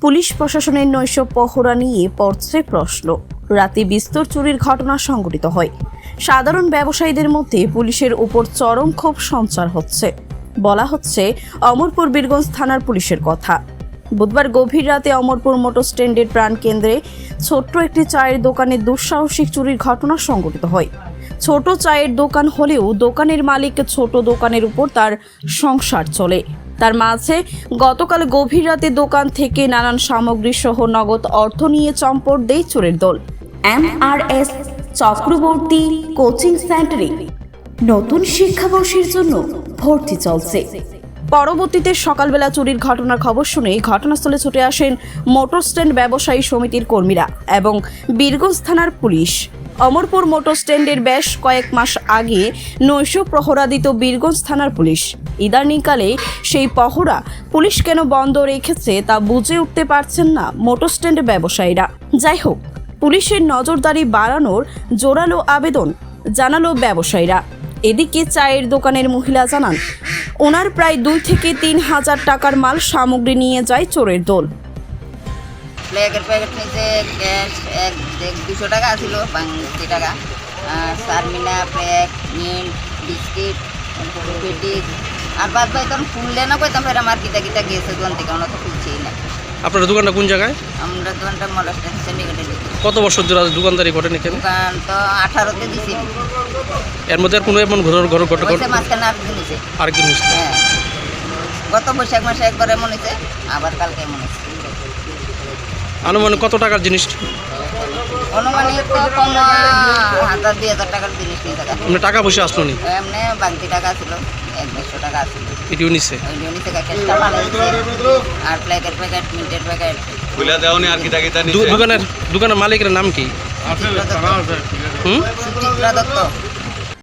Police প্রশাসনের নৈশ পহরা নিয়ে পড়ছে প্রশ্ন। রাতে বিস্তর চুরির ঘটনা সংঘটিত হয়। সাধারণ ব্যবসায়ীদের মধ্যে পুলিশের উপর চরম ক্ষোভ সঞ্চার হচ্ছে। বলা হচ্ছে অমরপুর বীরগঞ্জ থানার পুলিশের কথা। বুধবার গভীর রাতে অমরপুর মোটর স্ট্যান্ডের প্রাণকেন্দ্রে ছোট্ট একটি চায়ের দোকানে দুঃসাহসিক চুরির ঘটনা সংঘটিত হয়। ছোট চায়ের দোকান হলেও দোকানের মালিক ছোট দোকানের উপর তার সংসার চলে। তার মাঝে গতকাল গভীর রাতে দোকান থেকে নানান সামগ্রী সহ নগদ অর্থ নিয়ে চম্পট দেয় চোরের দল। MRS চক্রবর্তী কোচিং সেন্টারে নতুন শিক্ষাবর্ষের জন্য ভর্তি চলছে। পরবর্তীতে সকালবেলা চুরির ঘটনার খবর শুনে ঘটনাস্থলে ছুটে আসেন মোটর স্ট্যান্ড ব্যবসায়ী সমিতির কর্মীরা এবং বীরগঞ্জ থানার পুলিশ। অমরপুর মোটর স্ট্যান্ডের বেশ কয়েক মাস আগে নৈশ প্রহরা দিত বীরগঞ্জ থানার পুলিশ। ইদানিংকালে সেই পহরা পুলিশ কেন বন্ধ রেখেছে তা বুঝে উঠতে পারছেন না মোটর স্ট্যান্ড ব্যবসায়ীরা। যাই হোক, পুলিশের নজরদারি বাড়ানোর জোরালো আবেদন জানালো ব্যবসায়ীরা। এদিকে চায়ের দোকানের মহিলা জানান, ওনার প্রায় 2 থেকে 3 হাজার টাকার মাল সামগ্রী নিয়ে যায় চোরের দল। প্লেগের প্যাকেট নিচে ক্যাশ 200 টাকা আছিল, 50 টাকা। আর চারমিনা, প্লেগ, মিন্ট, বিস্কিট, পেটিস আর বাদ বাই তখন খুললে না কইতাম ফের আমার কিতা কিতা গেছে দোকান থেকে, আমরা তো খুলছেই না। আপনার দোকানটা কোন জায়গায়? আমরা দোকানটা মলাস্টেশন সিন্ডিকেটের দিকে। কত বছর ধরে দোকানদারি করেন এখানে? দোকান তো 18তে দিছি। এর মধ্যে আর কোনো এমন ঘটনা হয়েছে মাঝখানে আর দিন হয়েছে। আর কি হয়েছে? হ্যাঁ, গত বৈশাখ মাসে একবার এমন হয়েছে, আবার কালকে এমন হয়েছে। আনুমানিক কত টাকার জিনিস? অনুমানিক তো কম 1000-2000 টাকার জিনিস নিয়ে থাকা। মানে টাকা পয়সা আসলো নি? এমনি বাংতি টাকা ছিল, 100-200 টাকা ছিল। এটিও নিচ্ছে? ওই নিচে ক্যাশটা ভালো হয়েছে। আর প্লেগের প্যাকেট, মিন্টের প্যাকেট। দোকানের মালিকের নাম কি? সুচিত্রা দত্ত।